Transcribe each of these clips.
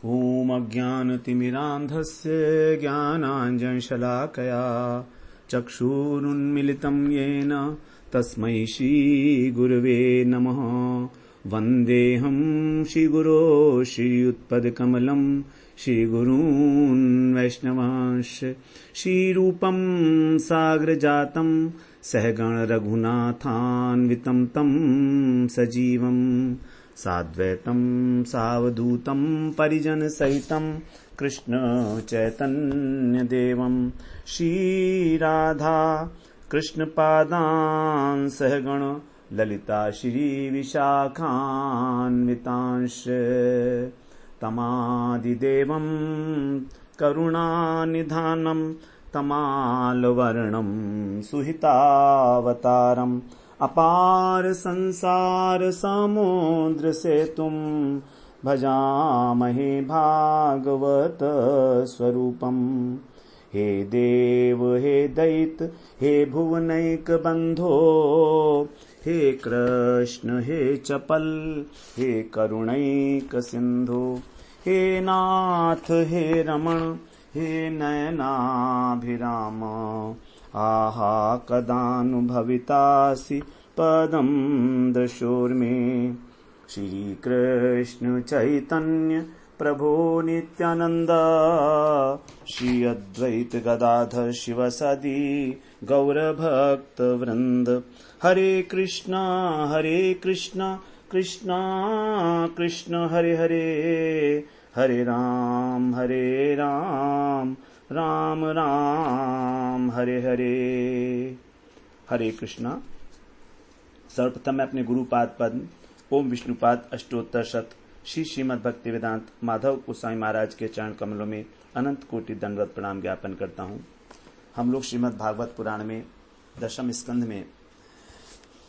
ॐ अज्ञानतिमिरान्धस्य ज्ञानाञ्जनशलाकया चक्षुरुन्मिलितं येन तस्मै श्रीगुरवे नमः। वन्देऽहं श्रीगुरो श्रीयुत्पदकमलं श्रीगुरून् वैष्णवांश्च श्रीरूपं साग्रजातं सहगण रघुनाथान्वितं तं सजीवं साद्वैतं सावधूतं परिजनसहितं कृष्ण चैतन्यदेवं श्रीराधा कृष्णपादान् सहगण ललिता श्रीविशाखान्वितांश्च तमादिदेवं करुणानिधानं तमालवर्णं सुहितावतारम् अपार संसार समुद्र सेतुं भजामहे भागवत स्वरूपम्। हे देव हे दैत हे भुवनैक बंधो हे कृष्ण हे चपल हे करुणैक सिंधु हे नाथ हे रमण हे नयनाभिराम आहा कदानुभवितासि पदं दशोर्मे। श्री कृष्ण चैतन्य प्रभो नित्यानंद श्री अद्वैत गदाधर शिवसदि गौरभक्त वृंद। हरे कृष्णा कृष्णा कृष्ण हरे हरे हरे राम राम राम हरे हरे। हरे कृष्णा। सर्वप्रथम मैं अपने गुरुपाद पद्म ओम विष्णुपाद अष्टोत्तर शत श्री श्रीमद् भक्ति वेदांत माधव गोस्वामी महाराज के चरण कमलों में अनंत कोटि दंडवत प्रणाम ज्ञापन करता हूँ। हम लोग श्रीमद् भागवत पुराण में दशम स्कंध में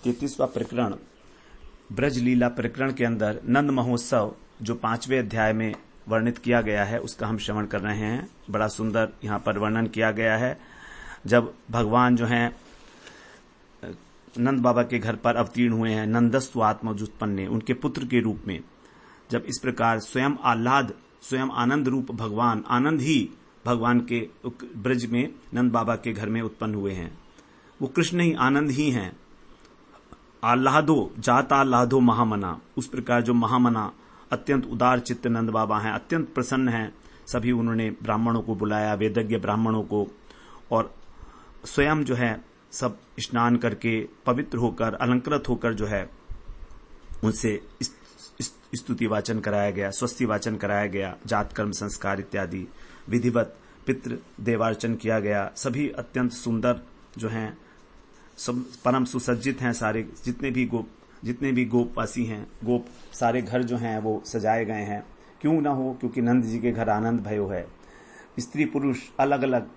33वां प्रकरण ब्रज लीला प्रकरण के अंदर नंद महोत्सव जो 5वें अध्याय में वर्णित किया गया है उसका हम श्रवण कर रहे हैं। बड़ा सुंदर यहाँ पर वर्णन किया गया है। जब भगवान जो हैं नंद बाबा के घर पर अवतीर्ण हुए हैं, नंदस्व आत्मजुत्पन्ने उनके पुत्र के रूप में, जब इस प्रकार स्वयं आनंद रूप भगवान, आनंद ही भगवान के ब्रज में नंद बाबा के घर में उत्पन्न हुए हैं। वो कृष्ण ही आनंद ही हैं। आह्लादो जाता आह्लादो महामना, उस प्रकार जो महामना अत्यंत उदार चित्त नंद बाबा हैं, अत्यंत प्रसन्न हैं। सभी उन्होंने ब्राह्मणों को बुलाया, वेदज्ञ ब्राह्मणों को, और स्वयं जो है सब स्नान करके पवित्र होकर अलंकृत होकर जो है उनसे स्तुति वाचन कराया गया, स्वस्ति वाचन कराया गया, जात कर्म संस्कार इत्यादि विधिवत पितृ देवार्चन किया गया। सभी अत्यंत सुंदर जो हैं, सब परम सुसज्जित हैं। सारे जितने भी गोपवासी हैं, गोप सारे घर जो हैं वो सजाए गए हैं। क्यों ना हो, क्योंकि नंद जी के घर आनंद भयो है। स्त्री पुरुष अलग अलग,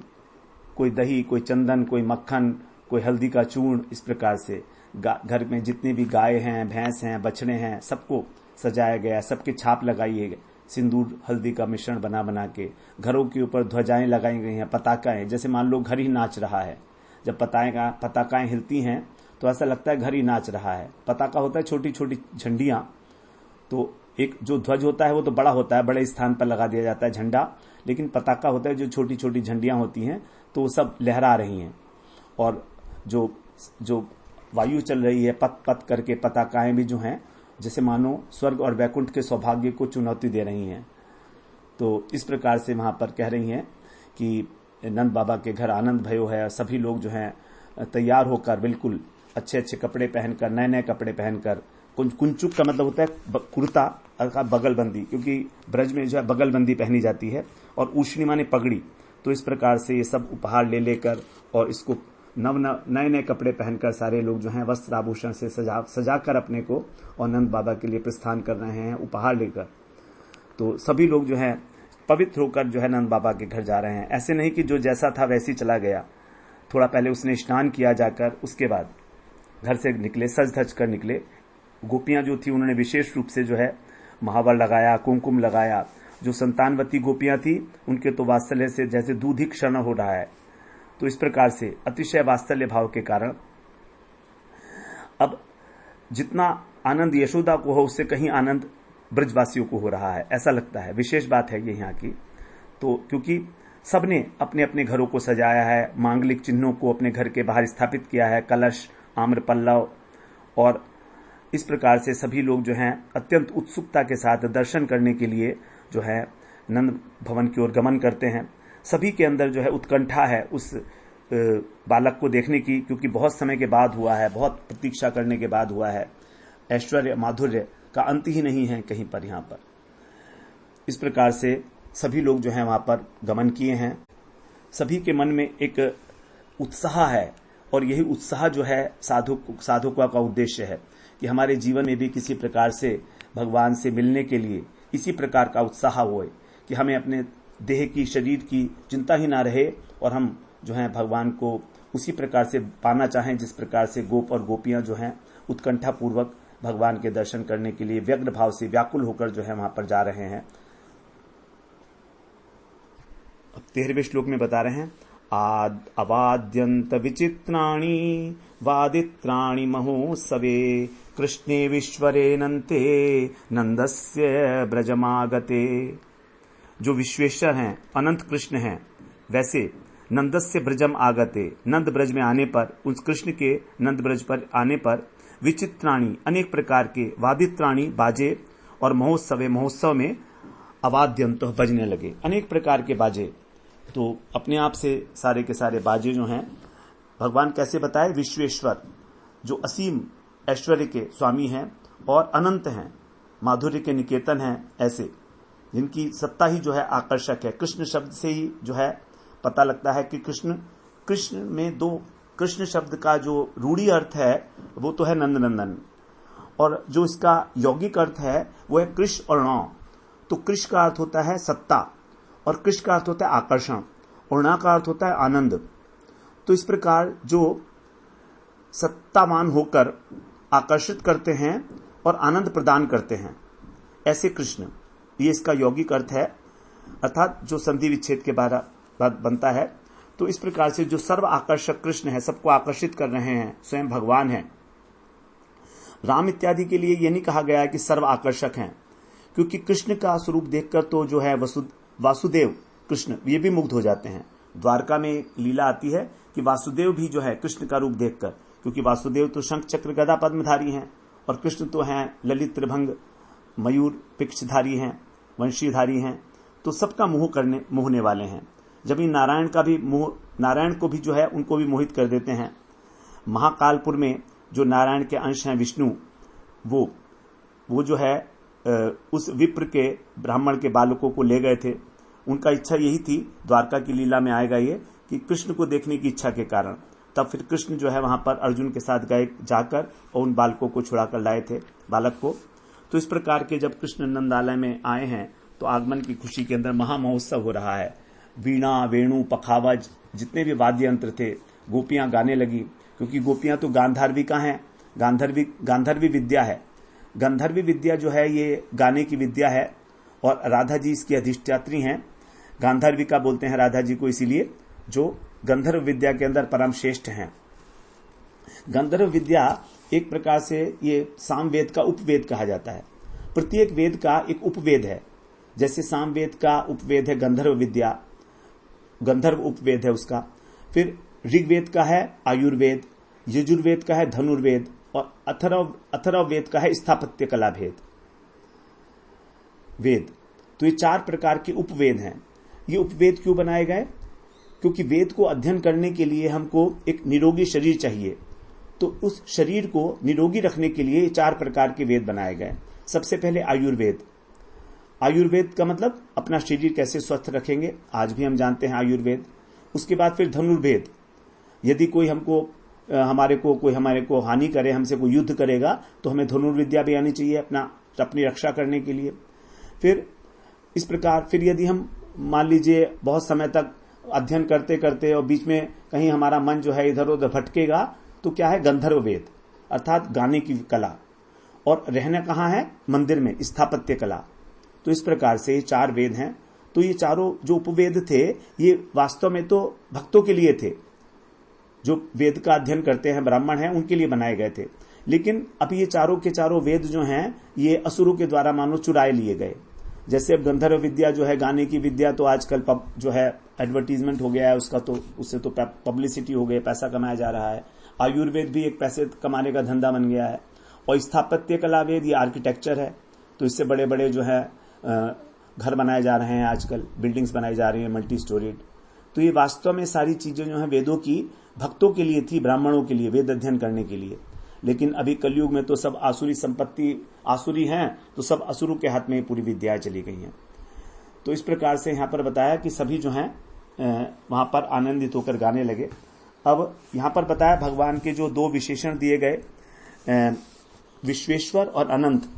कोई दही, कोई चंदन, कोई मक्खन, कोई हल्दी का चूर्ण, इस प्रकार से घर में जितने भी गाय हैं, भैंस हैं, बछड़े हैं, सबको सजाया गया, सबके छाप लगाई है, सिंदूर हल्दी का मिश्रण बना बना के। घरों के ऊपर ध्वजाएं लगाई गई हैं, पताकाएं, जैसे मान लो घर ही नाच रहा है। जब पताकाएं हिलती हैं तो ऐसा लगता है घर ही नाच रहा है। पताका होता है छोटी छोटी झंडियां, तो एक जो ध्वज होता है वो तो बड़ा होता है, बड़े स्थान पर लगा दिया जाता है झंडा, लेकिन पताका होता है जो छोटी छोटी झंडियां होती हैं, तो वो सब लहरा रही हैं। और जो वायु चल रही है, पत पत करके पताकाएं भी जो हैं जैसे मानो स्वर्ग और वैकुंठ के सौभाग्य को चुनौती दे रही हैं। तो इस प्रकार से वहां पर कह रही हैं कि नंद बाबा के घर आनंद भयो है। सभी लोग जो हैं तैयार होकर, बिल्कुल अच्छे अच्छे कपड़े पहनकर, नए नए कपड़े पहनकर, कुंचुक का मतलब होता है कुर्ता अर्थात बगलबंदी, क्योंकि ब्रज में जो है बगलबंदी पहनी जाती है, और उष्णी माने पगड़ी। तो इस प्रकार से ये सब उपहार ले लेकर और इसको नए नए कपड़े पहनकर सारे लोग जो हैं वस्त्र आभूषण से सजाकर अपने को और नंद बाबा के लिए प्रस्थान कर रहे हैं उपहार लेकर। तो सभी लोग जो हैं पवित्र होकर जो है नंद बाबा के घर जा रहे हैं। ऐसे नहीं कि जो जैसा था वैसे ही चला गया। थोड़ा पहले उसने स्नान किया जाकर, उसके बाद घर से निकले, सज धज कर निकले। गोपियां जो थी उन्होंने विशेष रूप से जो है महावर लगाया, कुमकुम लगाया। जो संतानवती गोपियां थी उनके तो वात्सल्य से जैसे दूध ही क्षरण हो रहा है। तो इस प्रकार से अतिशय वात्सल्य भाव के कारण अब जितना आनंद यशोदा को हो उससे कहीं आनंद ब्रजवासियों को हो रहा है, ऐसा लगता है। विशेष बात है ये यहाँ की। तो क्योंकि सबने अपने अपने घरों को सजाया है, मांगलिक चिन्हों को अपने घर के बाहर स्थापित किया है, कलश, आम्र पल्लव, और इस प्रकार से सभी लोग जो हैं अत्यंत उत्सुकता के साथ दर्शन करने के लिए जो है नंद भवन की ओर गमन करते हैं। सभी के अंदर जो है उत्कंठा है उस बालक को देखने की, क्योंकि बहुत समय के बाद हुआ है, बहुत प्रतीक्षा करने के बाद हुआ है। ऐश्वर्य माधुर्य का अंत ही नहीं है कहीं पर यहाँ पर। इस प्रकार से सभी लोग जो हैं वहां पर गमन किए हैं। सभी के मन में एक उत्साह है, और यही उत्साह जो है साधकों का उद्देश्य है कि हमारे जीवन में भी किसी प्रकार से भगवान से मिलने के लिए इसी प्रकार का उत्साह होए कि हमें अपने देह की, शरीर की चिंता ही ना रहे, और हम जो है भगवान को उसी प्रकार से पाना चाहें जिस प्रकार से गोप और गोपियां जो हैं उत्कंठा पूर्वक भगवान के दर्शन करने के लिए व्यग्र भाव से व्याकुल होकर जो है वहां पर जा रहे हैं। अब 13वें श्लोक में बता रहे हैं, अवाद्यंत विचित्राणि वादित्राणि महोत्सवे कृष्णे विश्वरेनन्ते नंदस्य ब्रजमागते। जो विश्वेश्वर हैं, अनंत कृष्ण हैं, वैसे नंदस्य ब्रजम आगते, नंद ब्रज में आने पर, उस कृष्ण के नंद ब्रज पर आने पर, विचित्राणि अनेक प्रकार के, वादित्राणि बाजे, और महोत्सवे महोत्सव में अवाद्यंत बजने लगे, अनेक प्रकार के बाजे। तो अपने आप से सारे के सारे बाजे जो हैं भगवान कैसे बताए, विश्वेश्वर जो असीम ऐश्वर्य के स्वामी हैं और अनंत हैं, माधुर्य के निकेतन हैं, ऐसे जिनकी सत्ता ही जो है आकर्षक है। कृष्ण शब्द से ही जो है पता लगता है कि कृष्ण में दो, कृष्ण शब्द का जो रूढ़ी अर्थ है वो तो है नंदनंदन, और जो इसका यौगिक अर्थ है वो है कृष और ण। तो कृष का अर्थ होता है सत्ता, और कृष का अर्थ होता है आकर्षण, और ण का अर्थ होता है आनंद। तो इस प्रकार जो सत्तावान होकर आकर्षित करते हैं और आनंद प्रदान करते हैं, ऐसे कृष्ण, ये इसका यौगिक अर्थ है, अर्थात जो संधि विच्छेद के बाद बनता है। तो इस प्रकार से जो सर्व आकर्षक कृष्ण है, सबको आकर्षित कर रहे हैं, स्वयं भगवान है। राम इत्यादि के लिए यह नहीं कहा गया है कि सर्व आकर्षक हैं, क्योंकि कृष्ण का स्वरूप देखकर तो जो है वासुदेव कृष्ण ये भी मुग्ध हो जाते हैं। द्वारका में लीला आती है कि वासुदेव भी जो है कृष्ण का रूप देखकर, क्योंकि वासुदेव तो शंख चक्र गदा पद्मधारी हैं, और कृष्ण तो हैं ललित त्रिभंग मयूर पिक्षधारी हैं, वंशीधारी हैं, तो सबका मोहने वाले हैं। जब इन नारायण को भी जो है उनको भी मोहित कर देते हैं। महाकालपुर में जो नारायण के अंश हैं विष्णु, वो जो है उस विप्र के ब्राह्मण के बालकों को ले गए थे। उनका इच्छा यही थी, द्वारका की लीला में आएगा ये, कि कृष्ण को देखने की इच्छा के कारण तब फिर कृष्ण जो है वहां पर अर्जुन के साथ गए जाकर, और उन बालकों को छुड़ाकर लाए थे, बालक को। तो इस प्रकार के जब कृष्ण नंदालय में आए हैं तो आगमन की खुशी के अंदर महोत्सव हो रहा है। वीणा, वेणु, पखावज, जितने भी वाद्य यंत्र थे, गोपियां गाने लगी, क्योंकि गोपियां तो गांधार्विका हैं, गांधर्वी विद्या है। गंधर्वी विद्या जो है ये गाने की विद्या है, और राधा जी इसकी अधिष्ठात्री हैं। गांधर्विका बोलते हैं राधा जी को इसीलिए, जो गंधर्व विद्या के अंदर परम श्रेष्ठ हैं। गंधर्व विद्या एक प्रकार से ये सामवेद का उपवेद कहा जाता है। प्रत्येक वेद का एक उपवेद है। जैसे सामवेद का उपवेद है गंधर्व विद्या, गंधर्व उपवेद है उसका। फिर ऋग्वेद का है आयुर्वेद, यजुर्वेद का है धनुर्वेद, और अथर्व वेद का है स्थापत्य कला वेद। तो ये 4 प्रकार के उपवेद हैं। ये उपवेद क्यों बनाए गए? क्योंकि वेद को अध्ययन करने के लिए हमको एक निरोगी शरीर चाहिए। तो उस शरीर को निरोगी रखने के लिए 4 प्रकार के वेद बनाए गए। सबसे पहले आयुर्वेद। आयुर्वेद का मतलब अपना शरीर कैसे स्वस्थ रखेंगे, आज भी हम जानते हैं आयुर्वेद। उसके बाद फिर धनुर्वेद, यदि कोई हमारे को हानि करे, हमसे कोई युद्ध करेगा तो हमें धनुर्विद्या भी आनी चाहिए अपनी रक्षा करने के लिए। फिर इस प्रकार फिर यदि हम मान लीजिए बहुत समय तक अध्ययन करते करते और बीच में कहीं हमारा मन जो है इधर उधर भटकेगा, तो क्या है गंधर्व वेद, अर्थात गाने की कला। और रहना कहाँ है? मंदिर में, स्थापत्य कला। तो इस प्रकार से 4 वेद हैं। तो ये चारों जो उपवेद थे ये वास्तव में तो भक्तों के लिए थे, जो वेद का अध्ययन करते हैं ब्राह्मण हैं उनके लिए बनाए गए थे। लेकिन अब ये चारों के चारों वेद जो हैं ये असुरों के द्वारा मानो चुराए लिए गए। जैसे अब गंधर्व विद्या जो है, गाने की विद्या, तो आजकल जो है एडवर्टीजमेंट हो गया है उसका, तो उससे तो पब्लिसिटी हो गई, पैसा कमाया जा रहा है। आयुर्वेद भी एक पैसे कमाने का धंधा बन गया है। और स्थापत्य कला वेद ये आर्किटेक्चर है, तो इससे बड़े बड़े जो है घर बनाए जा रहे हैं, आजकल बिल्डिंग्स बनाई जा रही है मल्टी स्टोरीड। तो ये वास्तव में सारी चीजें जो है वेदों की भक्तों के लिए थी, ब्राह्मणों के लिए, वेद अध्ययन करने के लिए। लेकिन अभी कलयुग में तो सब आसुरी संपत्ति, आसुरी हैं तो सब असुरों के हाथ में पूरी विद्याएं चली गई हैं। तो इस प्रकार से यहां पर बताया कि सभी जो हैं वहां पर आनंदित होकर गाने लगे। अब यहां पर बताया भगवान के जो दो विशेषण दिए गए, विश्वेश्वर और अनंत।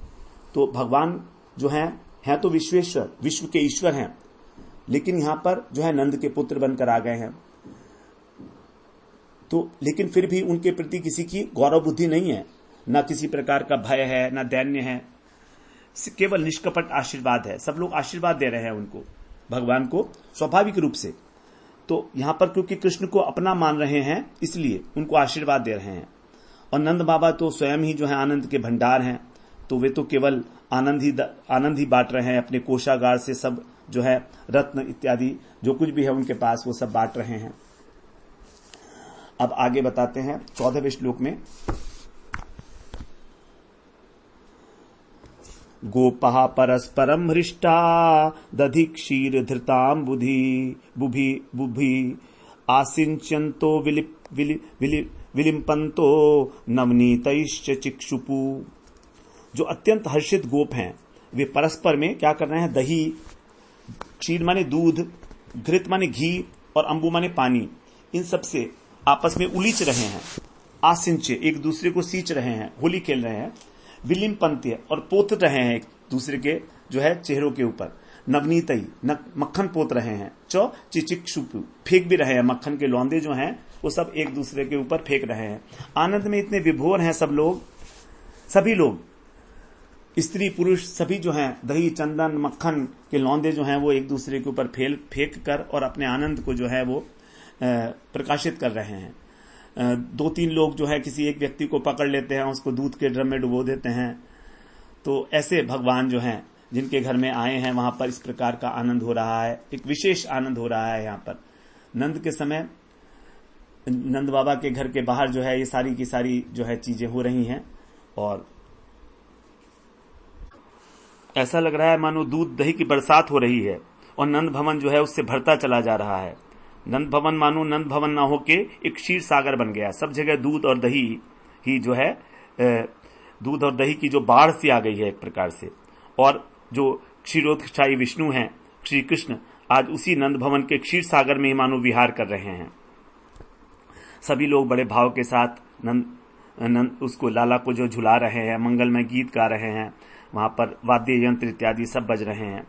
तो भगवान जो हैं तो विश्वेश्वर, विश्व के ईश्वर हैं, लेकिन यहां पर जो है नंद के पुत्र बनकर आ गए हैं। तो लेकिन फिर भी उनके प्रति किसी की गौरव बुद्धि नहीं है, ना किसी प्रकार का भय है, ना दैन्य है, केवल निष्कपट आशीर्वाद है। सब लोग आशीर्वाद दे रहे हैं उनको, भगवान को, स्वाभाविक रूप से। तो यहां पर क्योंकि कृष्ण को अपना मान रहे हैं इसलिए उनको आशीर्वाद दे रहे हैं। और नंद बाबा तो स्वयं ही जो है आनंद के भंडार हैं, तो वे तो केवल आनंद ही बांट रहे हैं अपने कोषागार से। सब जो है रत्न इत्यादि जो कुछ भी है उनके पास वो सब बांट रहे हैं। अब आगे बताते हैं 14वें श्लोक में, गोपः परस्परम हृष्टा दधि क्षीर धृताम बुभि आसिंच्यन्तो विलिम्पन्तो नवनीतैश्च चिक्षुपु। जो अत्यंत हर्षित गोप हैं वे परस्पर में क्या कर रहे हैं, दही, क्षीर माने दूध, घृत माने घी, और अंबु माने पानी, इन सब से आपस में उलीच रहे हैं। आसिंचे, एक दूसरे को सींच रहे हैं, होली खेल रहे हैं। विलिम्पन्त्य, और पोत रहे हैं एक दूसरे के जो है चेहरों के ऊपर। नवनीतई, मक्खन पोत रहे हैं। चिचिक्षुपु, फेंक भी रहे हैं, मक्खन के लौंदे जो हैं वो सब एक दूसरे के ऊपर फेंक रहे हैं। आनंद में इतने विभोर हैं सब लोग, सभी लोग, स्त्री पुरुष सभी जो हैं, दही चंदन मक्खन के लौंदे जो हैं वो एक दूसरे के ऊपर फेंक कर और अपने आनंद को जो है वो प्रकाशित कर रहे हैं। दो तीन लोग जो है किसी एक व्यक्ति को पकड़ लेते हैं, उसको दूध के ड्रम में डुबो देते हैं। तो ऐसे भगवान जो हैं जिनके घर में आए हैं वहां पर इस प्रकार का आनंद हो रहा है, एक विशेष आनंद हो रहा है। यहाँ पर नंद के समय नंद बाबा के घर के बाहर जो है ये सारी की सारी जो है चीजें हो रही हैं, और ऐसा लग रहा है मानो दूध दही की बरसात हो रही है, और नंद भवन जो है उससे भरता चला जा रहा है। नंद भवन मानो नंद भवन ना होके एक क्षीर सागर बन गया, सब जगह दूध और दही ही जो है, दूध और दही की जो बाढ़ सी आ गई है एक प्रकार से। और जो क्षीरोत्कर्षाई विष्णु हैं, श्री कृष्ण, आज उसी नंद भवन के क्षीर सागर में ही मानो विहार कर रहे हैं। सभी लोग बड़े भाव के साथ नंद उसको, लाला को जो झुला रहे हैं, मंगलमय गीत गा रहे हैं, वहां पर वाद्य यंत्र इत्यादि सब बज रहे हैं।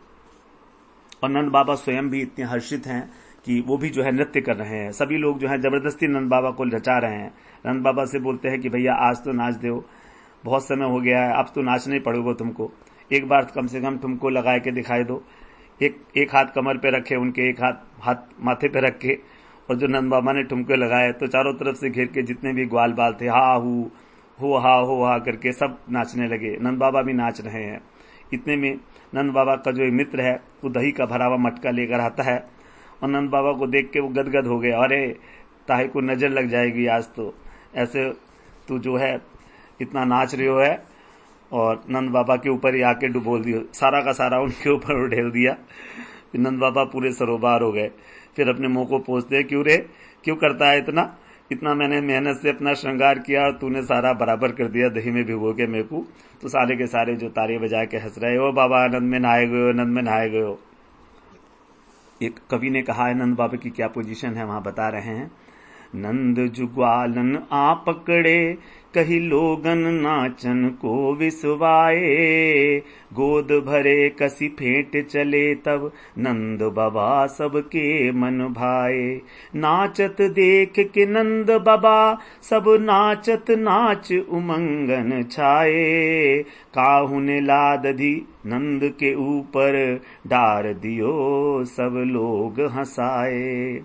और नंद बाबा स्वयं भी इतने हर्षित हैं कि वो भी जो है नृत्य कर रहे हैं। सभी लोग जो है जबरदस्ती नंद बाबा को नचा रहे हैं। नंद बाबा से बोलते हैं कि भैया आज तो नाच दो, बहुत समय हो गया है, अब तो नाचना ही पड़ेगा तुमको, एक बार कम से कम तुमको लगा के दिखाई दो। एक हाथ कमर पे रखे उनके, एक हाथ माथे पे रख के, और जो नंद बाबा ने ठुमके लगाए तो चारों तरफ से घेर के जितने भी ग्वाल बाल थे, हा हू हो हा करके सब नाचने लगे। नंद बाबा भी नाच रहे हैं। इतने में नंद बाबा का जो मित्र है वो दही का भरा हुआ मटका लेकर आता है, और नंद बाबा को देख के वो गदगद हो गए, अरे ताहे को नजर लग जाएगी आज तो, ऐसे तू जो है इतना नाच रही हो है। और नंद बाबा के ऊपर ही आके डुबोल दिया, सारा का सारा उनके ऊपर उड़ेल दिया। फिर नंद बाबा पूरे सरोबार हो गए। फिर अपने मुंह को पोंछते, क्यों रे, क्यों करता है इतना मैंने मेहनत से अपना श्रृंगार किया और तूने सारा बराबर कर दिया दही में भिगो के मेरे को। तो सारे के सारे जो तारे बजा के हंस रहे, ओ बाबा नंद में नहाए गए हो, नंद में नहाए गए हो। एक कवि ने कहा है नंद बाबा की क्या पोजीशन है, वहां बता रहे हैं, नंद जुग्वालन आ पकड़े कही लोगन नाचन को विसवाए, गोद भरे कसी फेंट चले तब नंद बाबा सबके मन भाए। नाचत देख के नंद बाबा सब नाचत नाच उमंगन छाए, काहुने लाद दी नंद के ऊपर डार दियो सब लोग हंसाए।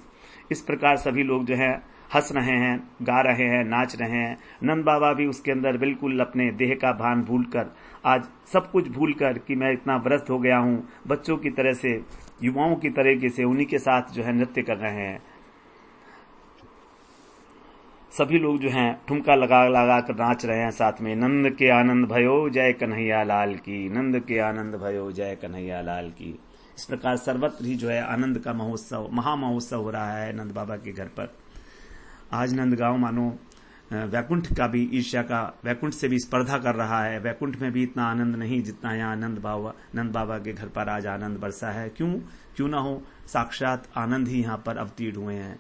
इस प्रकार सभी लोग जो है हंस रहे हैं, गा रहे हैं, नाच रहे हैं। नंद बाबा भी उसके अंदर बिल्कुल अपने देह का भान भूलकर, आज सब कुछ भूलकर कि मैं इतना व्यस्त हो गया हूं, बच्चों की तरह से, युवाओं की तरीके से उन्हीं के साथ जो है नृत्य कर रहे हैं। सभी लोग जो हैं ठुमका लगा लगा कर नाच रहे हैं साथ में। नंद के आनंद भयो जय कन्हैया लाल की, नंद के आनंद भयो जय कन्हैया लाल की। इस प्रकार सर्वत्र ही जो है आनंद का महोत्सव, महामहोत्सव हो रहा है नंद बाबा के घर पर। आज नंदगांव मानो वैकुंठ का भी ईर्ष्या का, वैकुंठ से भी स्पर्धा कर रहा है। वैकुंठ में भी इतना आनंद नहीं जितना यहाँ नंद बाबा के घर पर आज आनंद बरसा है। क्यों ना हो, साक्षात आनंद ही यहाँ पर अवतीर्ण हुए हैं।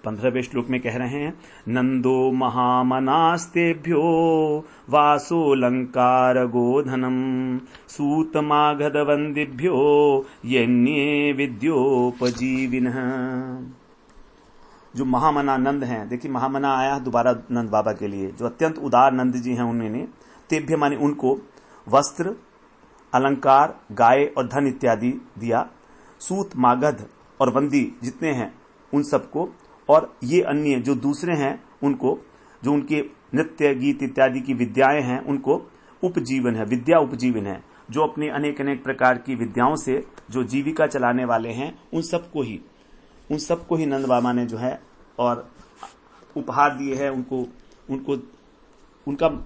15वें श्लोक में कह रहे हैं, नंदो महामनास्तेभ्यो वासोलंकार गोधनम सूतमागधवंदिभ्यो यन्ये विद्योपजीविनः। जो महामना नंद हैं, देखिए महामना आया दोबारा नंद बाबा के लिए, जो अत्यंत उदार नंद जी हैं उन्होंने, तेभ्य माने उनको, वस्त्र, अलंकार, गाय और धन इत्यादि दिया। सूत, मागध और वंदी जितने हैं उन सबको, और ये अन्य जो दूसरे हैं उनको, जो उनके नृत्य गीत इत्यादि की विद्याएं हैं उनको उपजीवन है, विद्या उपजीवन है। जो अपने अनेक अनेक प्रकार की विद्याओं से जो जीविका चलाने वाले हैं उन सबको ही नंद बाबा ने जो है और उपहार दिए हैं।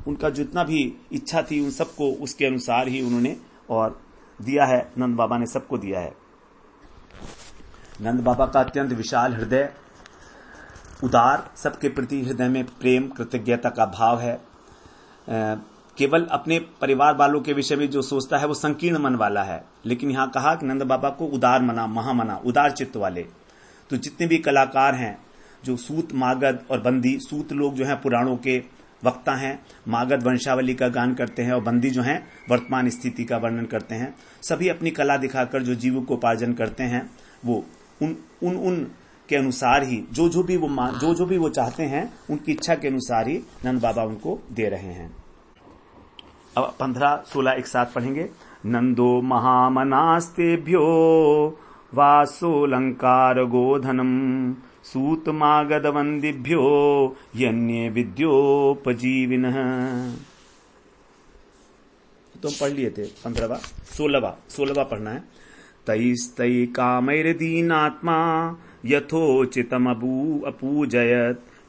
उनका जितना भी इच्छा थी उन सबको उसके अनुसार ही उन्होंने और दिया है। नंद बाबा ने सबको दिया है। नंद बाबा का अत्यंत विशाल हृदय, उदार, सबके प्रति हृदय में प्रेम कृतज्ञता का भाव है। केवल अपने परिवार वालों के विषय में जो सोचता है वो संकीर्ण मन वाला है। लेकिन यहां कहा कि नंद बाबा को उदार मना, महामना, उदार चित्त वाले। तो जितने भी कलाकार हैं, जो सूत, मागध और बंदी, सूत लोग जो हैं पुराणों के वक्ता हैं, मागध वंशावली का गान करते हैं और बंदी जो हैं वर्तमान स्थिति का वर्णन करते हैं। सभी अपनी कला दिखाकर जो जीविकोपार्जन करते हैं वो उन के अनुसार ही जो भी वो चाहते हैं उनकी इच्छा के अनुसार ही नंद बाबा उनको दे रहे हैं। अब 15, 16 एक साथ पढ़ेंगे। नंदो महामनास्तेभ्यो वासोलंकार गोधनम सूतमागधवंदिभ्यो यन्ये विद्योपजीविनः। तो हम पढ़ लिए थे 15वां, 16वां पढ़ना है। तैस्तै कामैर्दीनात्मा यथोचितमपूजयत्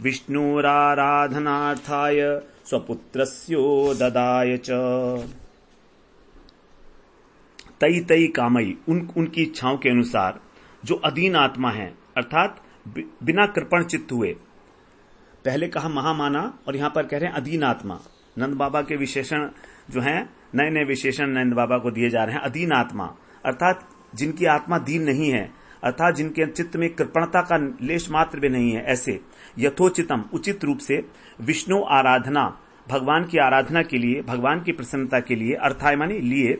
विष्णुराराधनार्थाय स्वपुत्रस्यो ददाय च। तई कामई, उनकी इच्छाओं के अनुसार, जो अधीन आत्मा है अर्थात बिना कृपण चित्त हुए। पहले कहा महामाना और यहां पर कह रहे हैं अधीन आत्मा। नंद बाबा के विशेषण जो हैं, नए नए विशेषण नंद बाबा को दिए जा रहे हैं। अधीन आत्मा अर्थात जिनकी आत्मा दीन नहीं है, अर्थात जिनके चित्त में कृपणता का लेश मात्र भी नहीं है, ऐसे यथोचितम, उचित रूप से, विष्णु आराधना, भगवान की आराधना के लिए, भगवान की प्रसन्नता के लिए, अर्थाय माने लिए,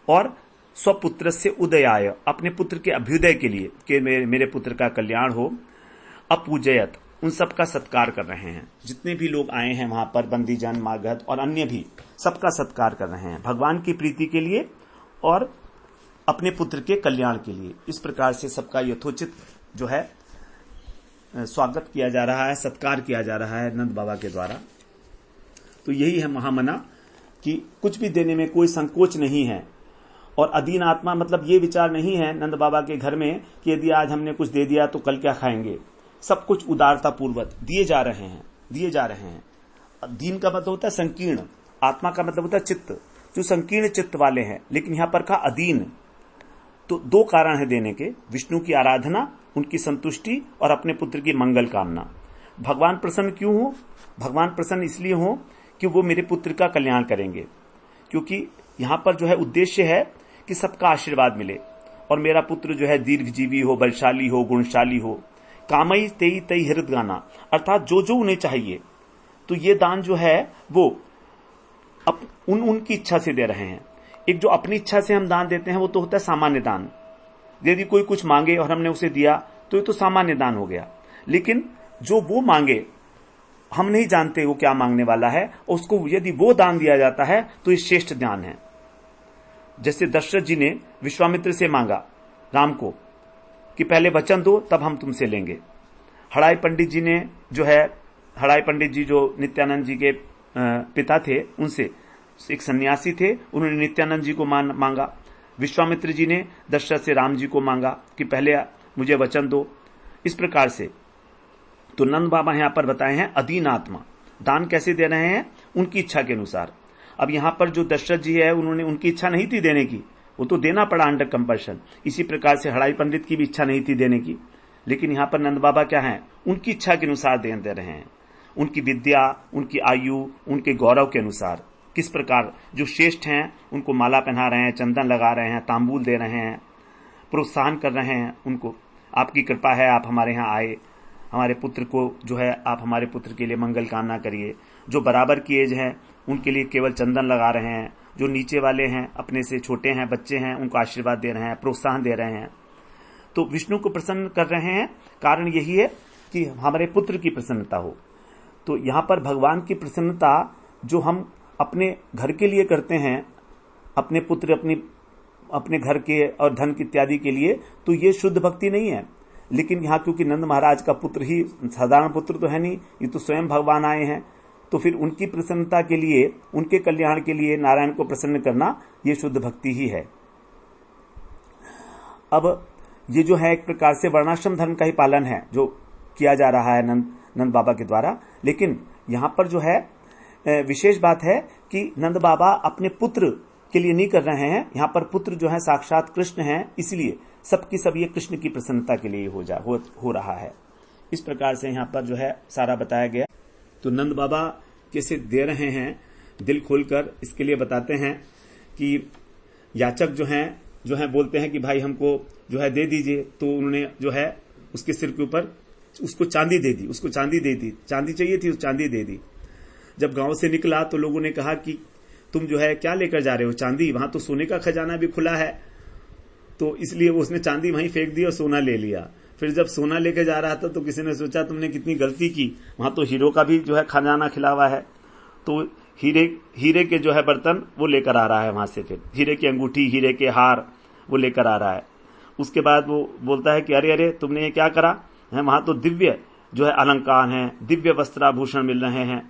और स्वपुत्र से उदयाय, अपने पुत्र के अभ्युदय के लिए कि मेरे पुत्र का कल्याण हो, अपूजयत, उन सब का सत्कार कर रहे हैं। जितने भी लोग आए हैं वहां पर, बंदीजन, मागध और अन्य भी, सबका सत्कार कर रहे हैं भगवान की प्रीति के लिए और अपने पुत्र के कल्याण के लिए। इस प्रकार से सबका यथोचित जो है स्वागत किया जा रहा है, सत्कार किया जा रहा है नंद बाबा के द्वारा। तो यही है महामना, कि कुछ भी देने में कोई संकोच नहीं है। और अधीन आत्मा मतलब ये विचार नहीं है नंद बाबा के घर में कि यदि आज हमने कुछ दे दिया तो कल क्या खाएंगे। सब कुछ उदारता पूर्वक दिए जा रहे हैं। दीन का मतलब होता है संकीर्ण, आत्मा का मतलब होता है चित्त, जो संकीर्ण चित्त वाले हैं। लेकिन यहां पर कहा अधीन, तो दो कारण है देने के, विष्णु की आराधना, उनकी संतुष्टि और अपने पुत्र की मंगल कामना। भगवान प्रसन्न क्यों हो? भगवान प्रसन्न इसलिए हो कि वो मेरे पुत्र का कल्याण करेंगे, क्योंकि यहां पर जो है उद्देश्य है कि सबका आशीर्वाद मिले और मेरा पुत्र जो है दीर्घजीवी हो, बलशाली हो, गुणशाली हो। कामई तेई तई हृद गाना, अर्थात जो जो उन्हें चाहिए, तो ये दान जो है वो उनकी इच्छा से दे रहे हैं। एक जो अपनी इच्छा से हम दान देते हैं वो तो होता है सामान्य दान। यदि कोई कुछ मांगे और हमने उसे दिया तो ये तो सामान्य दान हो गया। लेकिन जो वो मांगे, हम नहीं जानते वो क्या मांगने वाला है, उसको यदि वो दान दिया जाता है तो ये श्रेष्ठ दान है। जैसे दशरथ जी ने विश्वामित्र से मांगा राम को कि पहले वचन दो तब हम तुमसे लेंगे। हड़ाई पंडित जी ने जो है, हड़ाई पंडित जी जो नित्यानंद जी के पिता थे, उनसे एक सन्यासी थे, उन्होंने नित्यानंद जी को मांगा। विश्वामित्र जी ने दशरथ से राम जी को मांगा कि पहले मुझे वचन दो। इस प्रकार से तो नंद बाबा यहां पर बताए हैं अधीन आत्मा, दान कैसे दे रहे हैं, उनकी इच्छा के अनुसार। अब यहां पर जो दशरथ जी है, उन्होंने, उनकी इच्छा नहीं थी देने की, वो तो देना पड़ा अंडर कंपल्शन। इसी प्रकार से हड़ाई पंडित की भी इच्छा नहीं थी देने की, लेकिन यहां पर नंद बाबा क्या है, उनकी इच्छा के अनुसार दे रहे हैं, उनकी विद्या, उनकी आयु, उनके गौरव के अनुसार। किस प्रकार जो श्रेष्ठ हैं उनको माला पहना रहे हैं, चंदन लगा रहे हैं, तांबूल दे रहे हैं, प्रोत्साहन कर रहे हैं उनको, आपकी कृपा है, आप हमारे यहाँ आए, हमारे पुत्र को जो है, आप हमारे पुत्र के लिए मंगल कामना करिए। जो बराबर की एज है उनके लिए केवल चंदन लगा रहे हैं, जो नीचे वाले हैं, अपने से छोटे हैं, बच्चे हैं, उनको आशीर्वाद दे रहे हैं, प्रोत्साहन दे रहे हैं। तो विष्णु को प्रसन्न कर रहे हैं, कारण यही है कि हमारे पुत्र की प्रसन्नता हो। तो यहां पर भगवान की प्रसन्नता जो हम अपने घर के लिए करते हैं, अपने पुत्र, अपने घर के और धन इत्यादि के लिए, तो ये शुद्ध भक्ति नहीं है। लेकिन यहां क्योंकि नंद महाराज का पुत्र ही, साधारण पुत्र तो है नहीं, ये तो स्वयं भगवान आए हैं, तो फिर उनकी प्रसन्नता के लिए, उनके कल्याण के लिए नारायण को प्रसन्न करना, ये शुद्ध भक्ति ही है। अब ये जो है एक प्रकार से वर्णाश्रम धर्म का ही पालन है जो किया जा रहा है नंद बाबा के द्वारा। लेकिन यहां पर जो है विशेष बात है कि नंद बाबा अपने पुत्र के लिए नहीं कर रहे हैं, यहां पर पुत्र जो है साक्षात कृष्ण हैं, इसलिए सबकी सब ये कृष्ण की प्रसन्नता के लिए हो रहा है। इस प्रकार से यहां पर जो है सारा बताया गया। तो नंद बाबा कैसे दे रहे हैं दिल खोलकर, इसके लिए बताते हैं कि याचक जो है बोलते हैं कि भाई हमको जो है दे दीजिए, तो उन्होंने जो है उसके सिर के ऊपर उसको चांदी दे दी, चांदी चाहिए थी, उस चांदी दे दी। जब गांव से निकला तो लोगों ने कहा कि तुम जो है क्या लेकर जा रहे हो, चांदी, वहां तो सोने का खजाना भी खुला है। तो इसलिए वो उसने चांदी वहीं फेंक दी और सोना ले लिया। फिर जब सोना लेके जा रहा था तो किसी ने सोचा तुमने कितनी गलती की, वहां तो हीरो का भी जो है खजाना खिला हुआ है। तो हीरे के जो है बर्तन वो लेकर आ रहा है वहां से, फिर हीरे की अंगूठी, हीरे के हार वो लेकर आ रहा है। उसके बाद वो बोलता है कि अरे अरे तुमने ये क्या करा है, वहां तो दिव्य जो है अलंकार हैं, दिव्य वस्त्राभूषण मिल रहे हैं।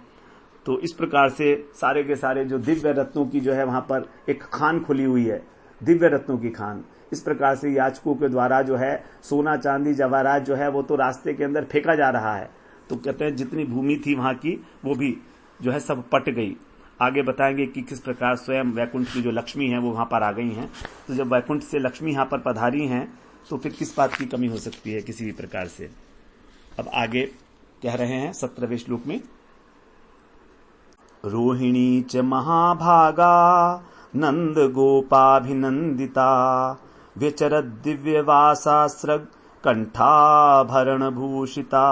तो इस प्रकार से सारे के सारे जो दिव्य रत्नों की जो है वहां पर एक खान खुली हुई है, दिव्य रत्नों की खान। इस प्रकार से याचकों के द्वारा जो है सोना चांदी जवाहरात जो है वो तो रास्ते के अंदर फेंका जा रहा है। तो कहते हैं जितनी भूमि थी वहां की वो भी जो है सब पट गई। आगे बताएंगे कि किस प्रकार स्वयं वैकुंठ की जो लक्ष्मी है वो वहां पर आ गई हैं। तो जब वैकुंठ से लक्ष्मी यहां पर पधारी हैं तो फिर किस बात की कमी हो सकती है किसी भी प्रकार से। अब आगे कह रहे हैं 17वें श्लोक में, रोहिणी च महाभागा नंद गोपाभिनंदिता व्यचरद दिव्यवासा स्रग कंठाभरण भूषिता।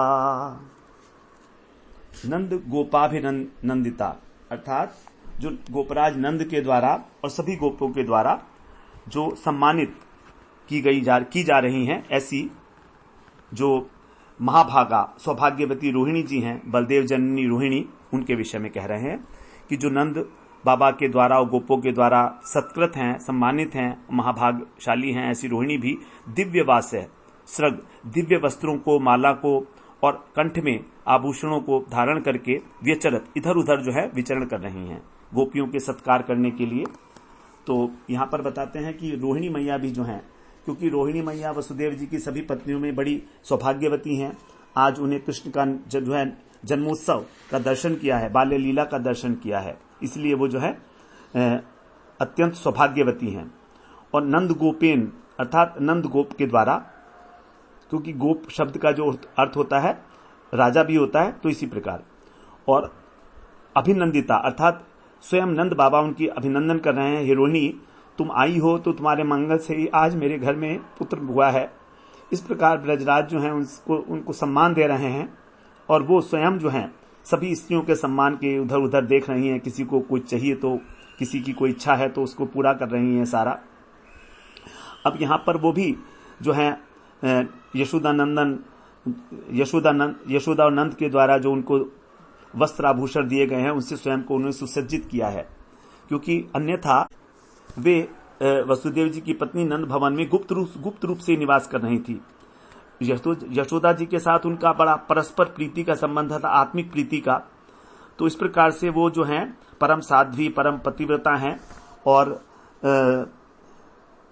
नंद गोपाभिनंदिता अर्थात जो गोपराज नंद के द्वारा और सभी गोपों के द्वारा जो सम्मानित की जा रही हैं, ऐसी जो महाभागा सौभाग्यवती रोहिणी जी हैं, बलदेव जननी रोहिणी, उनके विषय में कह रहे हैं कि जो नंद बाबा के द्वारा और गोपों के द्वारा सत्कृत हैं, सम्मानित हैं, महाभागशाली हैं, ऐसी रोहिणी भी दिव्य वास है, स्रग दिव्य वस्त्रों को, माला को और कंठ में आभूषणों को धारण करके व्यचरत इधर उधर जो है विचरण कर रही हैं गोपियों के सत्कार करने के लिए। तो यहां पर बताते हैं कि रोहिणी मैया भी जो हैं, क्योंकि रोहिणी मैया वसुदेव जी की सभी पत्नियों में बड़ी सौभाग्यवती हैं, आज उन्हें कृष्ण का जो है जन्मोत्सव का दर्शन किया है, बाल्य लीला का दर्शन किया है, इसलिए वो जो है अत्यंत सौभाग्यवती हैं। और नंद गोपेन अर्थात नंद गोप के द्वारा, क्योंकि गोप शब्द का जो अर्थ होता है राजा भी होता है, तो इसी प्रकार। और अभिनंदिता अर्थात स्वयं नंद बाबा उनकी अभिनंदन कर रहे हैं, हे रोहिणी तुम आई हो तो तुम्हारे मंगल से ही आज मेरे घर में पुत्र हुआ है। इस प्रकार ब्रजराज जो हैं उनको सम्मान दे रहे हैं और वो स्वयं जो हैं सभी स्त्रियों के सम्मान के उधर उधर देख रही हैं, किसी को कुछ चाहिए तो, किसी की कोई इच्छा है तो उसको पूरा कर रही हैं सारा। अब यहां पर वो भी जो है यशोदा और नंद के द्वारा जो उनको वस्त्र आभूषण दिए गए हैं उनसे स्वयं को उन्होंने सुसज्जित किया है, क्योंकि अन्यथा वे वसुदेव जी की पत्नी नंद भवन में गुप्त रूप से निवास कर रही थी। यशोदा जी के साथ उनका बड़ा परस्पर प्रीति का संबंध था, आत्मिक प्रीति का। तो इस प्रकार से वो जो हैं परम साध्वी, परम पतिव्रता हैं और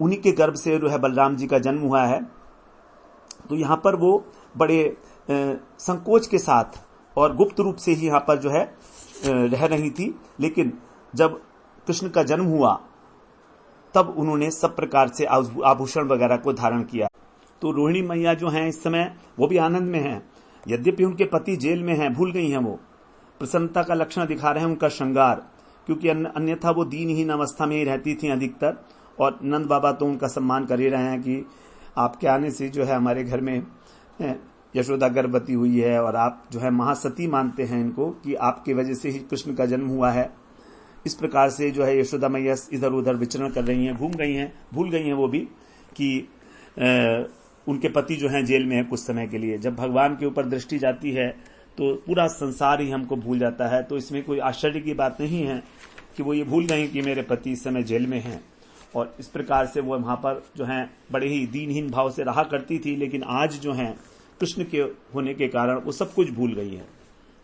उन्हीं के गर्भ से जो है बलराम जी का जन्म हुआ है। तो यहां पर वो बड़े संकोच के साथ और गुप्त रूप से ही यहां पर जो है रह रही थी, लेकिन जब कृष्ण का जन्म हुआ तब उन्होंने सब प्रकार से आभूषण वगैरह को धारण किया। तो रोहिणी मैया जो हैं इस समय वो भी आनंद में हैं, यद्यपि उनके पति जेल में हैं, भूल गई हैं, वो प्रसन्नता का लक्षण दिखा रहे हैं उनका श्रृंगार, क्योंकि अन्यथा वो दीनहीन अवस्था में ही रहती थी अधिकतर। और नंद बाबा तो उनका सम्मान कर ही रहे हैं कि आपके आने से जो है हमारे घर में यशोदा गर्भवती हुई है और आप जो है महासती मानते हैं इनको कि आपकी वजह से ही कृष्ण का जन्म हुआ है। इस प्रकार से जो है यशोदा मैया इधर उधर विचरण कर रही हैं, घूम गई हैं, भूल गई हैं वो भी कि उनके पति जो हैं जेल में है कुछ समय के लिए। जब भगवान के ऊपर दृष्टि जाती है तो पूरा संसार ही हमको भूल जाता है। तो इसमें कोई आश्चर्य की बात नहीं है कि वो ये भूल गई कि मेरे पति इस समय जेल में हैं। और इस प्रकार से वो वहां पर जो है बड़े ही दीनहीन भाव से रहा करती थी, लेकिन आज जो है कृष्ण के होने के कारण वो सब कुछ भूल गई है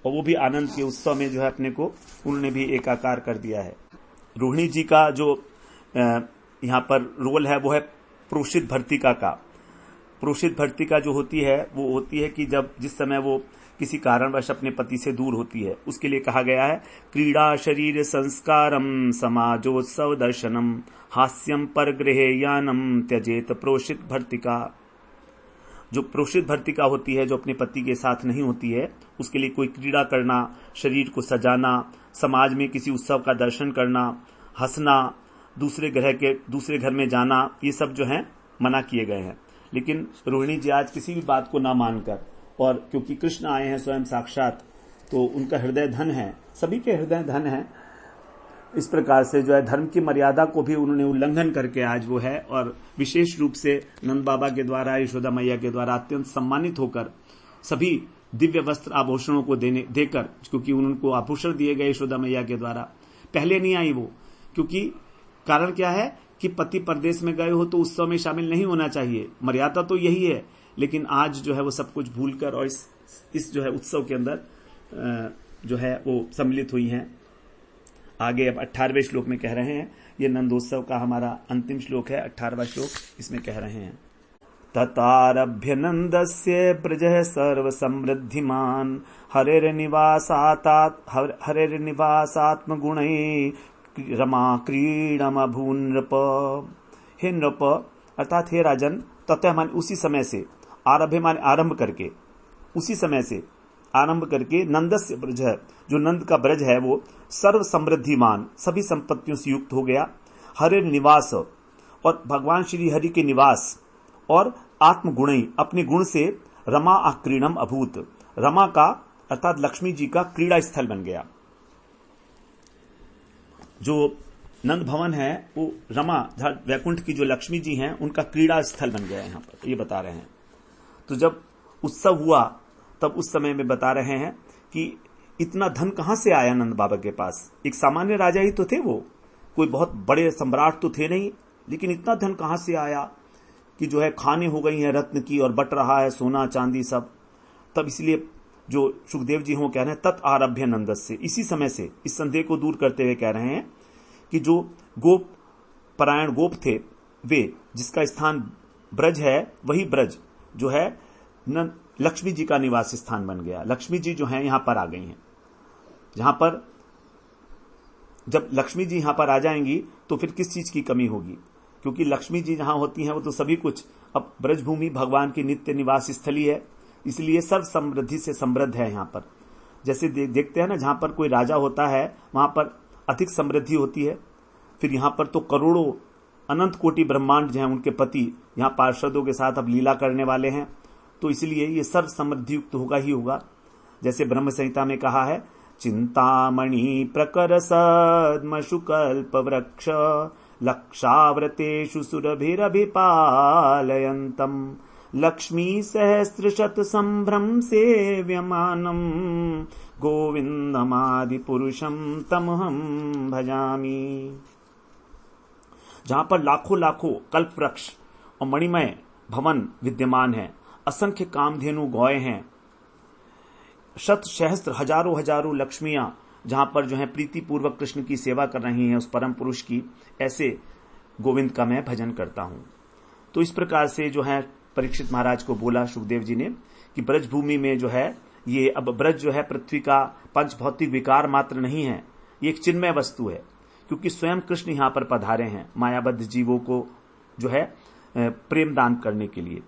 और वो भी आनंद के उत्सव में जो है अपने को उन्होंने भी एकाकार कर दिया है। रोहिणी जी का जो यहाँ पर रोल है वो है प्रोषित भर्तिका का। प्रोषित भर्तिका जो होती है वो होती है कि जब जिस समय वो किसी कारणवश अपने पति से दूर होती है, उसके लिए कहा गया है क्रीड़ा शरीर संस्कारम समाजोत्सव दर्शनम हास्यम परगृहे यानम त्यजेत प्रोषित भर्तिका। जो प्रोषित भर्तिका होती है, जो अपने पति के साथ नहीं होती है, उसके लिए कोई क्रीड़ा करना, शरीर को सजाना, समाज में किसी उत्सव का दर्शन करना, हंसना, दूसरे घर में जाना, ये सब जो है मना किए गए हैं। लेकिन रोहिणी जी आज किसी भी बात को ना मानकर, और क्योंकि कृष्ण आए हैं स्वयं साक्षात, तो उनका हृदय धन है, सभी के हृदय धन है। इस प्रकार से जो है धर्म की मर्यादा को भी उन्होंने उल्लंघन करके आज वो है, और विशेष रूप से नंद बाबा के द्वारा, यशोदा मैया के द्वारा अत्यंत सम्मानित होकर सभी दिव्य वस्त्र आभूषणों को देकर, क्योंकि उनको आभूषण दिए गए यशोदा मैया के द्वारा। पहले नहीं आई वो, क्योंकि कारण क्या है कि पति परदेश में गए हो तो उत्सव में शामिल नहीं होना चाहिए, मर्यादा तो यही है। लेकिन आज जो है वो सब कुछ भूलकर और इस जो है उत्सव के अंदर जो है वो सम्मिलित हुई हैं। आगे अब 18वें श्लोक में कह रहे हैं, ये नंदोत्सव का हमारा अंतिम श्लोक है, 18वां श्लोक, इसमें कह रहे हैं ततारभ्य नंदस्य ब्रजः सर्व समृद्धिमान हरेर्निवासात्म गुणै रमा क्रीडमभून् नृप। हे नृप अर्थात हे राजन, ततः मान उसी समय से, आरभ्य मान आरंभ करके, उसी समय से आरंभ करके नंदस्य ब्रज, जो नंद का ब्रज है वो सर्व समृद्धिमान, सभी संपत्तियों से युक्त हो गया। हरे निवास, और भगवान श्री हरि के निवास, और आत्मगुणई, अपने गुण से रमा आक्रीणम अभूत, रमा का अर्थात लक्ष्मी जी का क्रीड़ा स्थल बन गया। जो नंद भवन है वो रमा वैकुंठ की जो लक्ष्मी जी हैं उनका क्रीड़ा स्थल बन गया है, यहां पर ये बता रहे हैं। तो जब उत्सव हुआ तब उस समय में बता रहे हैं कि इतना धन कहां से आया नंद बाबा के पास। एक सामान्य राजा ही तो थे वो, कोई बहुत बड़े सम्राट तो थे नहीं, लेकिन इतना धन कहां से आया कि जो है खाने हो गई हैं रत्न की और बट रहा है सोना चांदी सब। तब इसलिए जो सुखदेव जी हो कह रहे हैं तत् आरभ्य नंदस से, इसी समय से इस संदेह को दूर करते हुए कह रहे हैं कि जो गोप परायण गोप थे वे, जिसका स्थान ब्रज है, वही ब्रज जो है लक्ष्मी जी का निवास स्थान बन गया। लक्ष्मी जी जो है यहां पर आ गई हैं। जहां पर जब लक्ष्मी जी यहां पर आ जाएंगी तो फिर किस चीज की कमी होगी, क्योंकि लक्ष्मी जी जहां होती हैं वो तो सभी कुछ, अब ब्रजभूमि भगवान की नित्य निवास स्थली है, इसलिए सर्व समृद्धि से समृद्ध है। यहां पर जैसे देखते हैं ना, जहां पर कोई राजा होता है वहां पर अधिक समृद्धि होती है। फिर यहां पर तो करोड़ों अनंत कोटि ब्रह्मांड जो है उनके पति यहां पार्षदों के साथ अब लीला करने वाले हैं, तो इसलिए ये सर्व समृद्धि युक्त होगा ही होगा। जैसे ब्रह्म संहिता में कहा है, चिंतामणि प्रकर सद्म शुकल्प वृक्ष लक्षाव्रतेषु सुरभिरभिपालयन्तम लक्ष्मी सहस्रशत संभ्रम सेव्यमानम गोविंदमादि पुरुषम तमहम भजामि। जहां पर लाखों लाखों कल्प वृक्ष और मणिमय भवन विद्यमान है, असंख्य कामधेनु गौए हैं, शत सहस्त्र हजारों हजारों लक्ष्मियां जहां पर जो है प्रीति पूर्वक कृष्ण की सेवा कर रही हैं उस परम पुरुष की, ऐसे गोविंद का मैं भजन करता हूं। तो इस प्रकार से जो है परीक्षित महाराज को बोला सुखदेव जी ने कि ब्रज भूमि में जो है ये अब ब्रज जो है पृथ्वी का पंच भौतिक विकार मात्र नहीं है, ये एक चिन्मय वस्तु है, क्योंकि स्वयं कृष्ण यहां पर पधारे हैं मायाबद्ध जीवों को जो है प्रेम दान करने के लिए।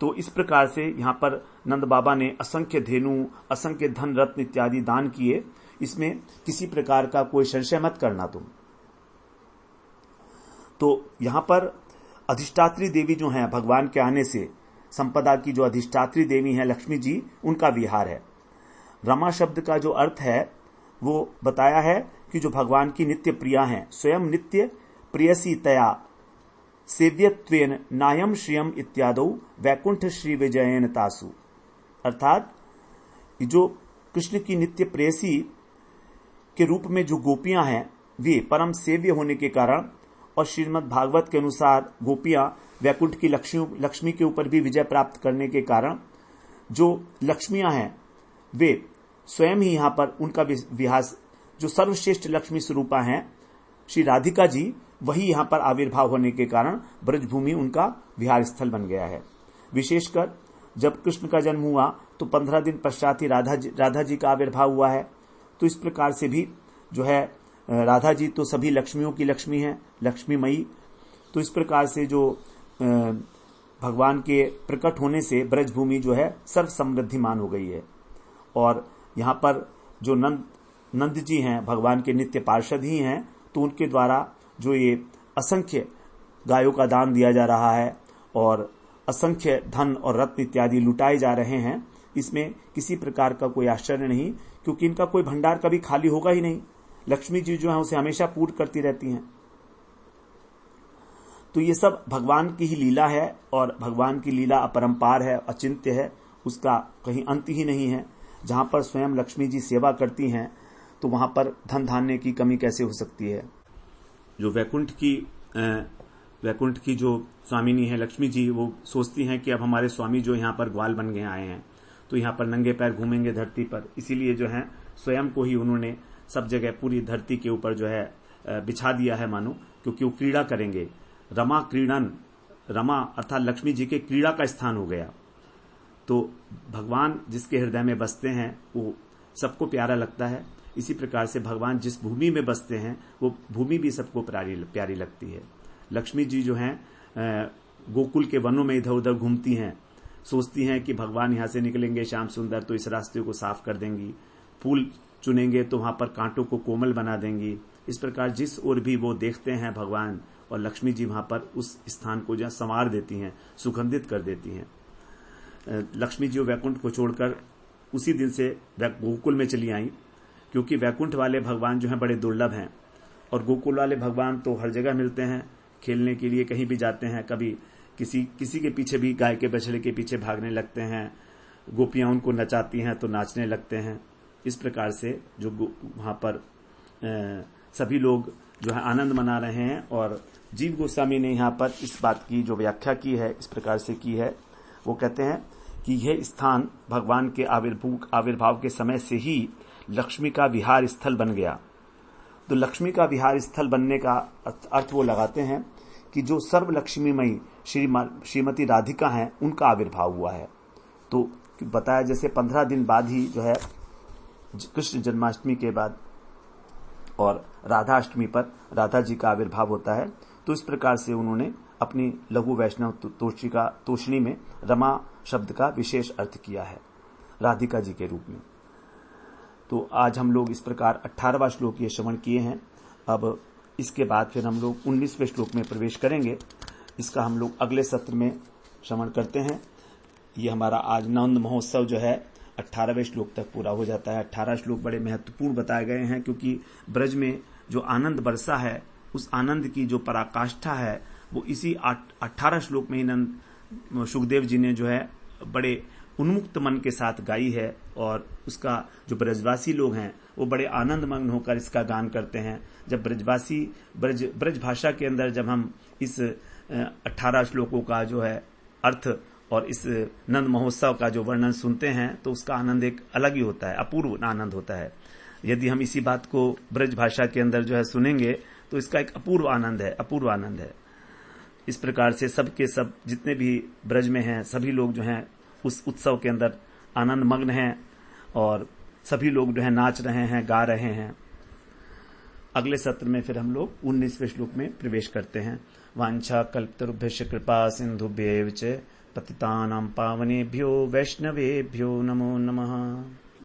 तो इस प्रकार से यहां पर नंद बाबा ने असंख्य धेनु, असंख्य धन रत्न इत्यादि दान किए, इसमें किसी प्रकार का कोई संशय मत करना तुम। तो यहां पर अधिष्ठात्री देवी जो है भगवान के आने से संपदा की जो अधिष्ठात्री देवी है लक्ष्मी जी, उनका विहार है। रमा शब्द का जो अर्थ है वो बताया है कि जो भगवान की नित्य प्रिया हैं, स्वयं नित्य प्रियसी तया सेव्यत्वेन नायम श्रियम इत्यादौ वैकुंठ श्री विजयन तासु, अर्थात जो कृष्ण की नित्य प्रेयसी के रूप में जो गोपियां हैं वे परम सेव्य होने के कारण, और श्रीमद् भागवत के अनुसार गोपियां वैकुंठ की लक्ष्मी के ऊपर भी विजय प्राप्त करने के कारण जो लक्ष्मियां हैं वे स्वयं ही यहां पर उनका विहार, जो सर्वश्रेष्ठ लक्ष्मी स्वरूपा हैं श्री राधिका जी, वही यहां पर आविर्भाव होने के कारण ब्रजभूमि उनका विहार स्थल बन गया है। विशेषकर जब कृष्ण का जन्म हुआ तो 15 दिन पश्चात ही राधा जी का आविर्भाव हुआ है। तो इस प्रकार से भी जो है राधा जी तो सभी लक्ष्मियों की लक्ष्मी है, लक्ष्मीमयी। तो इस प्रकार से जो भगवान के प्रकट होने से ब्रजभूमि जो है सर्व समृद्धिमान हो गई है। और यहां पर जो नंद जी हैं भगवान के नित्य पार्षद ही हैं, तो उनके द्वारा जो ये असंख्य गायों का दान दिया जा रहा है और असंख्य धन और रत्न इत्यादि लुटाए जा रहे हैं, इसमें किसी प्रकार का कोई आश्चर्य नहीं, क्योंकि इनका कोई भंडार कभी खाली होगा ही नहीं। लक्ष्मी जी जो है उसे हमेशा पूर्ण करती रहती हैं। तो ये सब भगवान की ही लीला है, और भगवान की लीला अपरंपार है, अचिंत्य है, उसका कहीं अंत ही नहीं है। जहां पर स्वयं लक्ष्मी जी सेवा करती हैं तो वहां पर धन धान्य की कमी कैसे हो सकती है। जो वैकुंठ की जो स्वामिनी है लक्ष्मी जी, वो सोचती हैं कि अब हमारे स्वामी जो यहाँ पर ग्वाल बन गए आए हैं तो यहाँ पर नंगे पैर घूमेंगे धरती पर, इसीलिए जो है स्वयं को ही उन्होंने सब जगह पूरी धरती के ऊपर जो है बिछा दिया है मानो, क्योंकि वो क्रीड़ा करेंगे। रमा क्रीड़न, रमा अर्थात लक्ष्मी जी के क्रीड़ा का स्थान हो गया। तो भगवान जिसके हृदय में बसते हैं वो सबको प्यारा लगता है। इसी प्रकार से भगवान जिस भूमि में बसते हैं वो भूमि भी सबको प्यारी लगती है। लक्ष्मी जी जो हैं गोकुल के वनों में इधर उधर घूमती हैं, सोचती हैं कि भगवान यहां से निकलेंगे श्याम सुंदर तो इस रास्ते को साफ कर देंगी, फूल चुनेंगे तो वहां पर कांटों को कोमल बना देंगी। इस प्रकार जिस ओर भी वो देखते हैं भगवान और लक्ष्मी जी वहां पर उस स्थान को जो संवार देती हैं, सुगंधित कर देती हैं। लक्ष्मी जी वैकुंठ को छोड़कर उसी दिन से गोकुल में चली आई, क्योंकि वैकुंठ वाले भगवान जो हैं बड़े दुर्लभ हैं और गोकुल वाले भगवान तो हर जगह मिलते हैं, खेलने के लिए कहीं भी जाते हैं, कभी किसी के पीछे भी गाय के बछड़े के पीछे भागने लगते हैं, गोपियां उनको नचाती हैं तो नाचने लगते हैं। इस प्रकार से जो वहां पर सभी लोग जो है आनंद मना रहे हैं। और जीव गोस्वामी ने यहाँ पर इस बात की जो व्याख्या की है इस प्रकार से की है, वो कहते हैं कि यह स्थान भगवान के आविर्भाव के समय से ही लक्ष्मी का विहार स्थल बन गया। तो लक्ष्मी का विहार स्थल बनने का अर्थ वो लगाते हैं कि जो सर्व लक्ष्मीमयी श्रीमती राधिका हैं उनका आविर्भाव हुआ है। तो बताया जैसे 15 दिन बाद ही जो है कृष्ण जन्माष्टमी के बाद और राधा अष्टमी पर राधा जी का आविर्भाव होता है। तो इस प्रकार से उन्होंने अपनी लघु वैष्णव तोषणी में रमा शब्द का विशेष अर्थ किया है राधिका जी के रूप में। तो आज हम लोग इस प्रकार 18वां श्लोक ये श्रवण किए हैं। अब इसके बाद फिर हम लोग 19वें श्लोक में प्रवेश करेंगे। इसका हम लोग अगले सत्र में श्रवण करते हैं। ये हमारा आज नंद महोत्सव जो है 18वें श्लोक तक पूरा हो जाता है। 18 श्लोक बड़े महत्वपूर्ण बताए गए हैं, क्योंकि ब्रज में जो आनंद बरसा है उस आनंद की जो पराकाष्ठा है वो इसी 18 श्लोक में ही सुखदेव जी ने जो है बड़े उन्मुक्त मन के साथ गाई है। और उसका जो ब्रजवासी लोग हैं वो बड़े आनंदमग्न होकर इसका गान करते हैं। जब ब्रजवासी ब्रज भाषा के अंदर जब हम इस 18 श्लोकों का जो है अर्थ और इस नंद महोत्सव का जो वर्णन सुनते हैं तो उसका आनंद एक अलग ही होता है, अपूर्व आनंद होता है। यदि हम इसी बात को ब्रज भाषा के अंदर जो है सुनेंगे तो इसका एक अपूर्व आनंद है, अपूर्व आनंद है। इस प्रकार से सब के सब जितने भी ब्रज में हैं सभी लोग जो हैं उस उत्सव के अंदर आनंद मग्न हैं और सभी लोग जो है नाच रहे हैं, गा रहे हैं। अगले सत्र में फिर हम लोग 19वें श्लोक में प्रवेश करते हैं। वांछा कल्पतरुभ्यश्च कृपा सिंधुभ्यैव च पतितानां पावनेभ्यो वैष्णवेभ्यो नमो नमः।